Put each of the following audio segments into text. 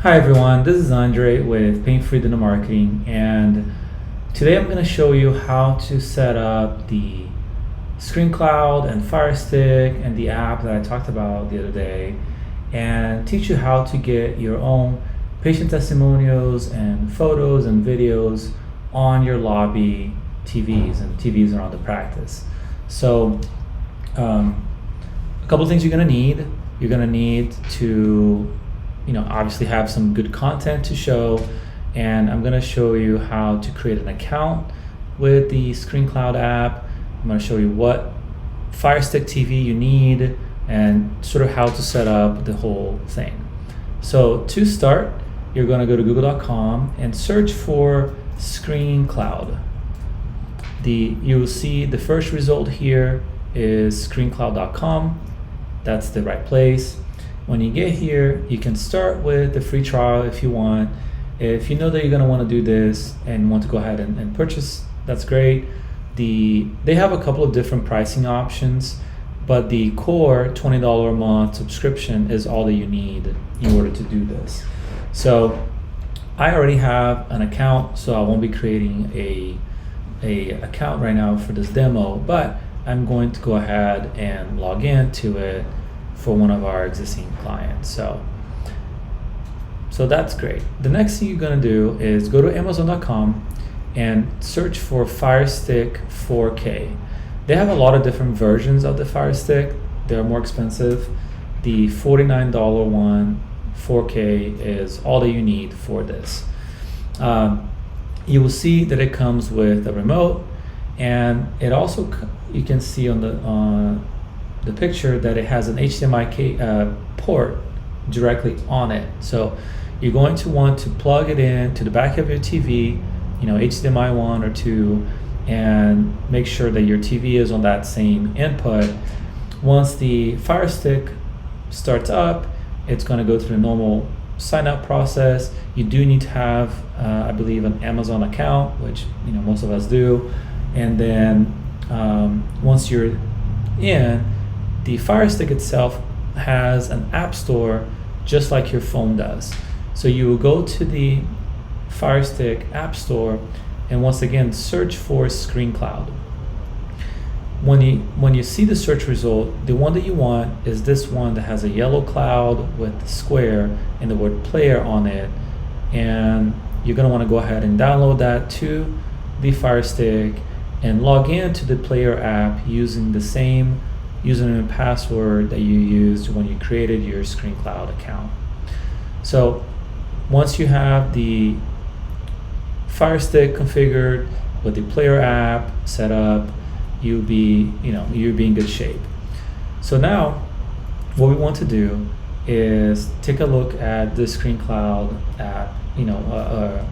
Hi everyone, this is Andre with Pain-Free Digital Marketing, and today I'm going to show you how to set up the ScreenCloud and Firestick and the app that I talked about the other day, and teach you how to get your own patient testimonials and photos and videos on your lobby TVs and TVs around the practice. So a couple things you're going to need. You're going to need to obviously have some good content to show, and I'm going to show you how to create an account with the ScreenCloud app. I'm going to show you what Firestick TV you need and sort of how to set up the whole thing. So to start, you're going to go to google.com and search for ScreenCloud. You'll see the first result here is screencloud.com. That's the right place. When you get here, you can start with the free trial if you want. If you know that you're going to want to do this and want to go ahead and purchase, that's great. They have a couple of different pricing options, but the core $20 a month subscription is all that you need in order to do this. So I already have an account, so I won't be creating a account right now for this demo, but I'm going to go ahead and log into it for one of our existing clients. So that's great. The next thing you're going to do is go to Amazon.com and search for Firestick 4K. They have a lot of different versions of the Firestick. They're more expensive. The $49 one, 4K, is all that you need for this. You will see that it comes with a remote, and it also, you can see on the picture that it has an HDMI port directly on it. So you're going to want to plug it in to the back of your TV, HDMI 1 or 2, and make sure that your TV is on that same input. Once the Firestick starts up, it's going to go through the normal sign up process. You do need to have, I believe, an Amazon account, which most of us do. And then once you're in, the Firestick itself has an app store just like your phone does. So you will go to the Firestick app store and once again search for ScreenCloud. When you see the search result, the one that you want is this one that has a yellow cloud with the square and the word player on it, and you're going to want to go ahead and download that to the Firestick and log in to the player app using the same username and password that you used when you created your ScreenCloud account. So once you have the Firestick configured with the player app set up, you'll be in good shape. So now what we want to do is take a look at the ScreenCloud app,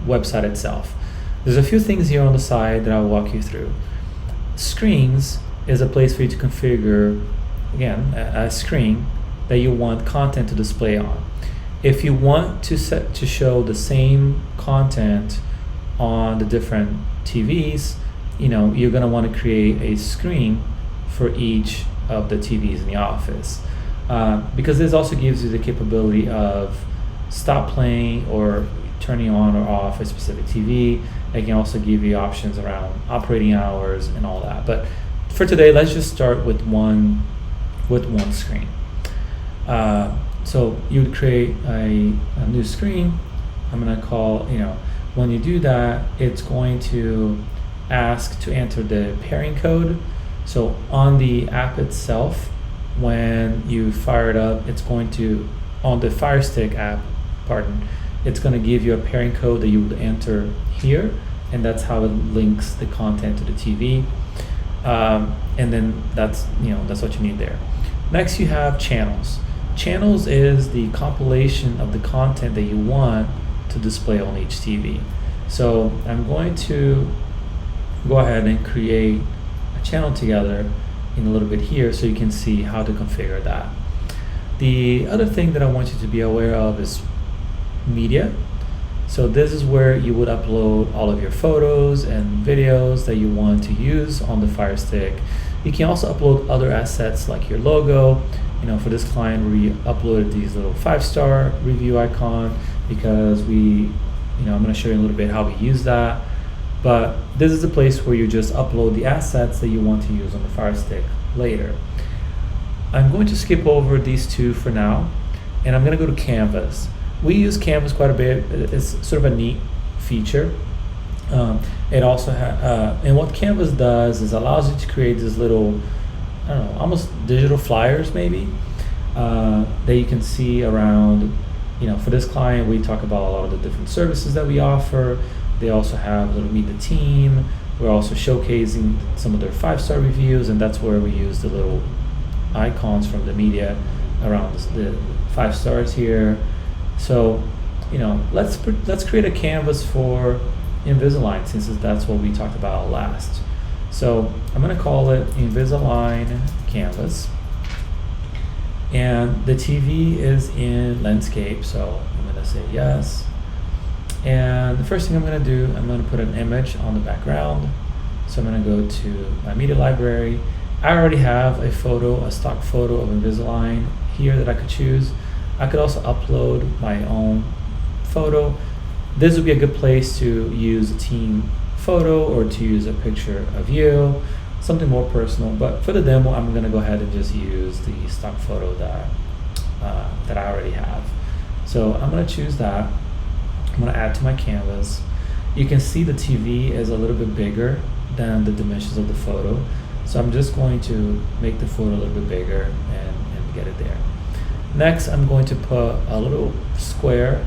website itself. There's a few things here on the side that I'll walk you through. Screens is a place for you to configure, again, a screen that you want content to display on. If you want to set to show the same content on the different TVs, you're going to want to create a screen for each of the TVs in the office, because this also gives you the capability of stop playing or turning on or off a specific TV. It can also give you options around operating hours and all that. But for today, let's just start with one screen. So you would create a new screen. I'm going to call, when you do that, it's going to ask to enter the pairing code. So on the app itself, when you fire it up, it's going to, on the Firestick app, it's going to give you a pairing code that you would enter here, and that's how it links the content to the TV. And then that's what you need there. Next, you have channels. Channels is the compilation of the content that you want to display on each TV. So I'm going to go ahead and create a channel together in a little bit here so you can see how to configure that. The other thing that I want you to be aware of is media. So this is where you would upload all of your photos and videos that you want to use on the Firestick. You can also upload other assets like your logo, for this client, we uploaded these little 5-star review icon because I'm going to show you a little bit how we use that. But this is the place where you just upload the assets that you want to use on the Fire Stick later. I'm going to skip over these two for now, and I'm going to go to Canvas. We use Canvas quite a bit. It's sort of a neat feature. It also and what Canvas does is allows you to create these little, I don't know, almost digital flyers maybe, that you can see around. For this client, we talk about a lot of the different services that we offer. They also have a little Meet the Team. We're also showcasing some of their 5-star reviews, and that's where we use the little icons from the media around the 5 stars here. So, let's create a canvas for Invisalign, since that's what we talked about last. So I'm going to call it Invisalign Canvas, and the TV is in landscape, so I'm going to say yes. And the first thing I'm going to do, I'm going to put an image on the background. So I'm going to go to my media library. I already have a stock photo of Invisalign here that I could choose. I could also upload my own photo. This would be a good place to use a team photo or to use a picture of you, something more personal. But for the demo, I'm going to go ahead and just use the stock photo that I already have. So I'm going to choose that. I'm going to add to my canvas. You can see the TV is a little bit bigger than the dimensions of the photo. So I'm just going to make the photo a little bit bigger and get it there. Next, I'm going to put a little square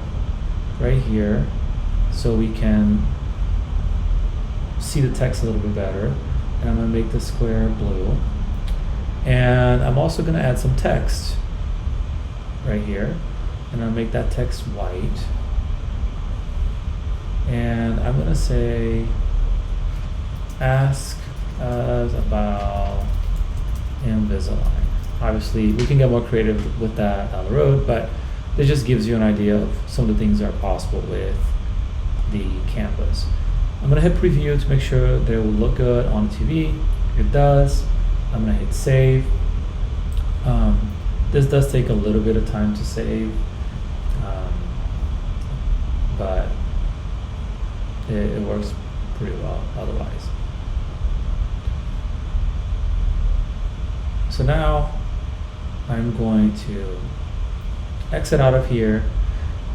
right here so we can see the text a little bit better. And I'm going to make the square blue. And I'm also going to add some text right here. And I'll make that text white. And I'm going to say, ask us about Invisalign. Obviously, we can get more creative with that down the road, but this just gives you an idea of some of the things that are possible with the canvas. I'm going to hit preview to make sure that it will look good on the TV. It does. I'm going to hit save. This does take a little bit of time to save, but it works pretty well otherwise. So now I'm going to exit out of here,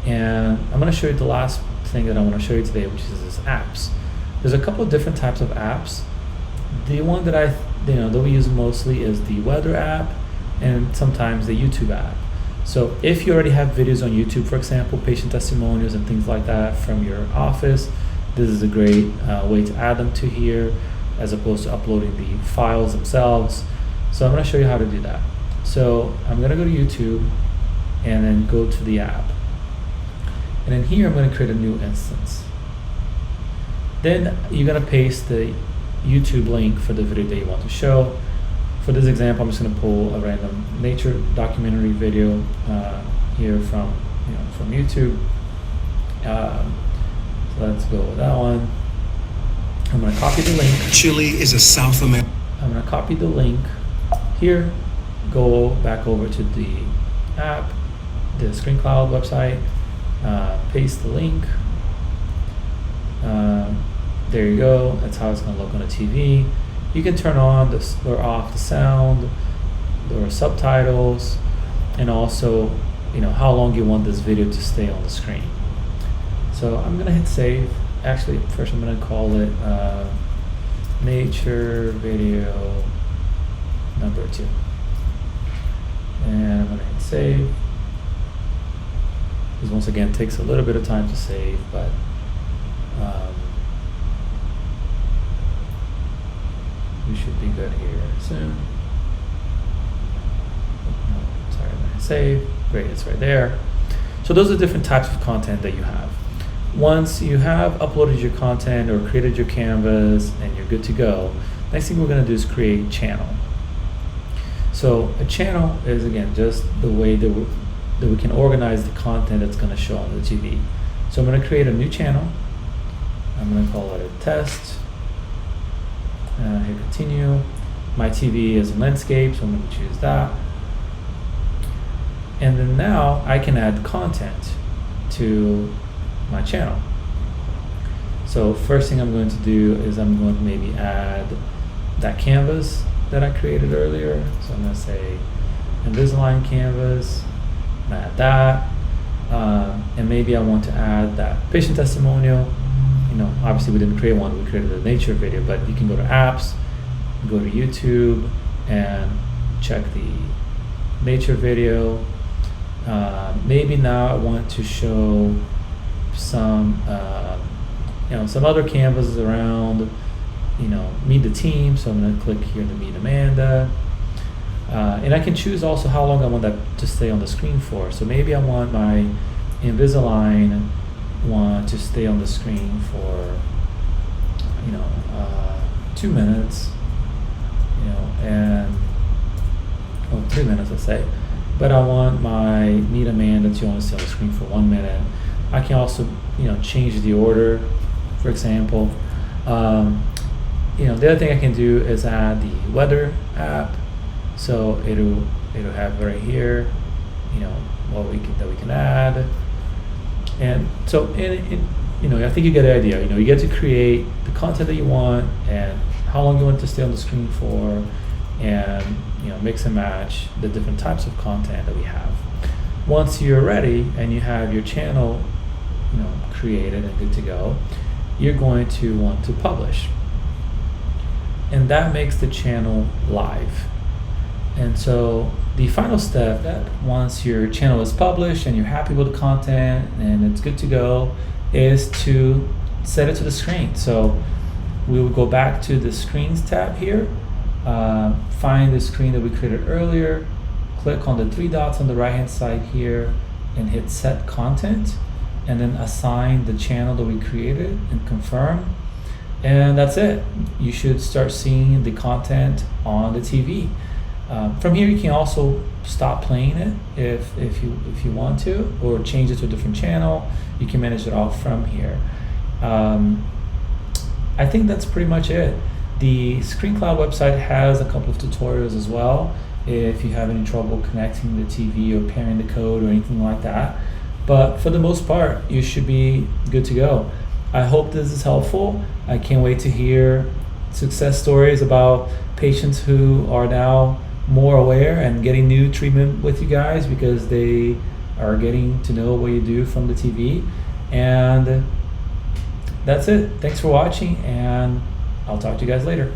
and I'm going to show you the last thing that I want to show you today, which is this apps. There's a couple of different types of apps. The one that that we use mostly is the weather app and sometimes the YouTube app. So if you already have videos on YouTube, for example, patient testimonials and things like that from your office, this is a great way to add them to here as opposed to uploading the files themselves. So I'm going to show you how to do that. So I'm going to go to YouTube and then go to the app. And then here I'm going to create a new instance. Then you're going to paste the YouTube link for the video that you want to show. For this example, I'm just going to pull a random nature documentary video here from YouTube. So let's go with that one. I'm going to copy the link. Chile is a South American. I'm going to copy the link here, go back over to the app, the ScreenCloud website, paste the link. There you go. That's how it's going to look on a TV. You can turn on or off the sound or subtitles, and also how long you want this video to stay on the screen. So I'm going to hit save. Actually, first I'm going to call it nature video number 2. And I'm going to hit save. This once again takes a little bit of time to save, but we should be good here soon. No, sorry, I'm going to hit save. Great, it's right there. So those are different types of content that you have. Once you have uploaded your content or created your canvas and you're good to go, next thing we're going to do is create a channel. So a channel is, again, just the way that we can organize the content that's going to show on the TV. So I'm going to create a new channel. I'm going to call it a test. Hit continue. My TV is in landscape, so I'm going to choose that. And then now I can add content to my channel. So first thing I'm going to do is I'm going to maybe add that canvas that I created earlier. So I'm going to say Invisalign canvas, add that. And maybe I want to add that patient testimonial. Obviously we didn't create one, we created a nature video, but you can go to apps, go to YouTube, and check the nature video. Maybe now I want to show some some other canvases around meet the team. So I'm going to click here to meet Amanda, and I can choose also how long I want that to stay on the screen for. So maybe I want my Invisalign one to stay on the screen for 2 minutes, and 3 minutes, let's say. But I want my Meet Amanda to only stay on the screen for 1 minute. I can also change the order, for example. The other thing I can do is add the weather app. So it'll have right here, what we can add. And so I think you get the idea. You get to create the content that you want and how long you want it to stay on the screen for, and mix and match the different types of content that we have. Once you're ready and you have your channel created and good to go, you're going to want to publish, and that makes the channel live. And so the final step, that once your channel is published and you're happy with the content and it's good to go, is to set it to the screen. So we will go back to the Screens tab here, find the screen that we created earlier, click on the 3 dots on the right hand side here and hit Set Content, and then assign the channel that we created and confirm. And that's it. You should start seeing the content on the TV. From here, you can also stop playing it if you want to, or change it to a different channel. You can manage it all from here. I think that's pretty much it. The ScreenCloud website has a couple of tutorials as well if you have any trouble connecting the TV or pairing the code or anything like that. But for the most part, you should be good to go. I hope this is helpful. I can't wait to hear success stories about patients who are now more aware and getting new treatment with you guys because they are getting to know what you do from the TV. And that's it. Thanks for watching, and I'll talk to you guys later.